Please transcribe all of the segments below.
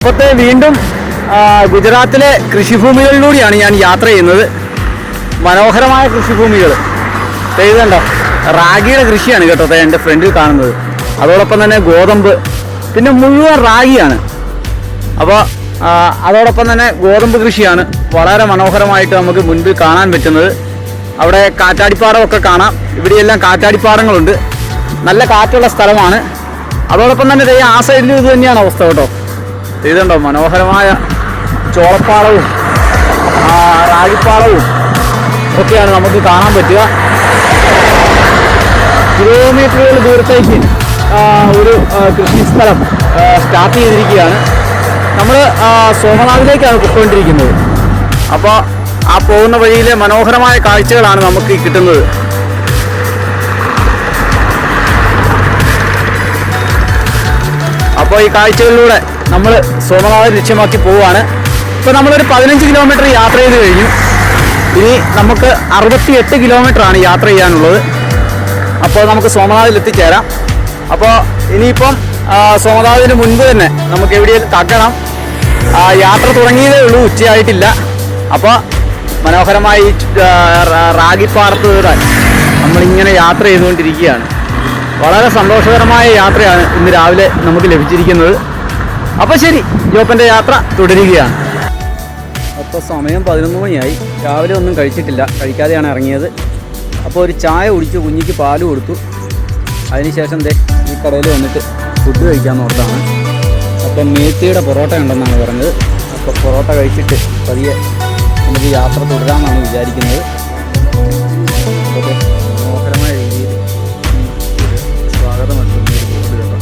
ഇപ്പോഴത്തെ വീണ്ടും ഗുജറാത്തിലെ കൃഷിഭൂമികളിലൂടെയാണ് ഞാൻ യാത്ര ചെയ്യുന്നത്. മനോഹരമായ കൃഷിഭൂമികൾ ചെയ്തണ്ട റാഗിയുടെ കൃഷിയാണ് കേട്ടോ എൻ്റെ ഫ്രണ്ടിൽ കാണുന്നത്. അതോടൊപ്പം തന്നെ ഗോതമ്പ്, പിന്നെ മുഴുവൻ റാഗിയാണ്. അപ്പോൾ അതോടൊപ്പം തന്നെ ഗോതമ്പ് കൃഷിയാണ് വളരെ മനോഹരമായിട്ട് നമുക്ക് മുൻപിൽ കാണാൻ പറ്റുന്നത്. അവിടെ കാറ്റാടിപ്പാടമൊക്കെ കാണാം. ഇവിടെയെല്ലാം കാറ്റാടിപ്പാടങ്ങളുണ്ട്. നല്ല കാറ്റുള്ള സ്ഥലമാണ്. അതോടൊപ്പം തന്നെ ആ സൈഡിലും ഇത് തന്നെയാണ് അവസ്ഥ കേട്ടോ. ഇതുണ്ടോ മനോഹരമായ ചോളപ്പാടവും റാഗിപ്പാടവും ഒക്കെയാണ് നമുക്ക് കാണാൻ പറ്റുക. കിലോമീറ്ററുകൾ ദൂരത്തേക്ക് ഒരു കൃഷി സ്ഥലം സ്റ്റാർട്ട് ചെയ്തിരിക്കുകയാണ്. നമ്മൾ സോമനാഥിലേക്കാണ് പോയിക്കൊണ്ടിരിക്കുന്നത്. അപ്പോൾ ആ പോകുന്ന വഴിയിലെ മനോഹരമായ കാഴ്ചകളാണ് നമുക്ക് കിട്ടുന്നത്. അപ്പോൾ ഈ കാഴ്ചകളിലൂടെ നമ്മൾ സോമനാഥ് ലക്ഷ്യമാക്കി പോവുകയാണ്. ഇപ്പോൾ നമ്മളൊരു 15 കിലോമീറ്റർ യാത്ര ചെയ്ത് കഴിഞ്ഞു. ഇനി നമുക്ക് 68 കിലോമീറ്ററാണ് യാത്ര ചെയ്യാനുള്ളത്. അപ്പോൾ നമുക്ക് സോമനാഥിൽ എത്തിച്ചേരാം. അപ്പോൾ ഇനിയിപ്പം സോമനാഥിന് മുൻപ് തന്നെ നമുക്ക് എവിടെയെങ്കിലും തട്ടണം. യാത്ര തുടങ്ങിയതേ ഉള്ളൂ, ഉച്ചയായിട്ടില്ല. അപ്പോൾ മനോഹരമായി റാഗിപ്പാടത്ത് കയറാൻ നമ്മളിങ്ങനെ യാത്ര ചെയ്തുകൊണ്ടിരിക്കുകയാണ്. വളരെ സന്തോഷകരമായ യാത്രയാണ് ഇന്ന് രാവിലെ നമുക്ക് ലഭിച്ചിരിക്കുന്നത്. അപ്പോൾ ശരി, ജോപ്പൻ്റെ യാത്ര തുടരുകയാണ്. അപ്പോൾ സമയം 11 മണിയായി. രാവിലെ ഒന്നും കഴിച്ചിട്ടില്ല, കഴിക്കാതെയാണ് ഇറങ്ങിയത്. അപ്പോൾ ഒരു ചായ കുടിച്ചു, കുഞ്ഞിക്ക് പാല് കൊടുത്തു. അതിനുശേഷം ഈ കടയിൽ വന്നിട്ട് ഫുഡ് കഴിക്കാമെന്ന് ഓർത്താണ്. അപ്പം മേത്തിയുടെ പൊറോട്ട ഉണ്ടെന്നാണ് പറഞ്ഞത്. അപ്പോൾ പൊറോട്ട കഴിച്ചിട്ട് പതിയെ നമുക്ക് യാത്ര തുടരാമെന്നാണ് വിചാരിക്കുന്നത്. അപ്പോൾ മനോഹരമായ രീതിയിൽ സ്വാഗതം നടത്തുന്ന ഒരു ബോർഡ് കേട്ടോ.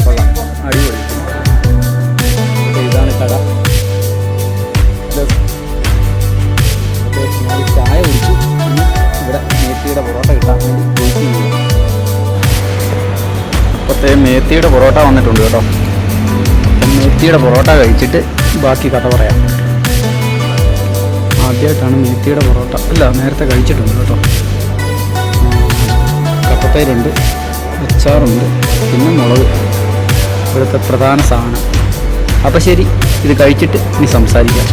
കൊള്ളാം, അടിപൊളി. ഇതാണ് കട. ഞാൻ ചായ കുടിച്ചു. ഇവിടെ മേത്തിയുടെ പൊറോട്ട കിട്ടാൻ വേണ്ടി വെയിറ്റ് ചെയ്യുക. അപ്പോഴത്തെ മേത്തിയുടെ പൊറോട്ട വന്നിട്ടുണ്ട് കേട്ടോ. അപ്പം മേത്തിയുടെ പൊറോട്ട കഴിച്ചിട്ട് ബാക്കി കഥ പറയാം. ആദ്യമായിട്ടാണ് മേത്തിയുടെ പൊറോട്ട. അല്ല, നേരത്തെ കഴിച്ചിട്ടുണ്ട് കേട്ടോ. കപ്പത്തൈരുണ്ട്, അച്ചാറുണ്ട്, പിന്നെ മുളക്, ഇവിടുത്തെ പ്രധാന സാധനം. അപ്പം ശരി, ഇത് കഴിച്ചിട്ട് ഇനി സംസാരിക്കാം.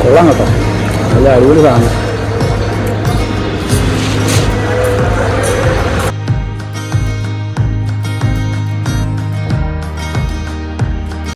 കൊള്ളാം കേട്ടോ, നല്ല അടിപൊളി സാധനം.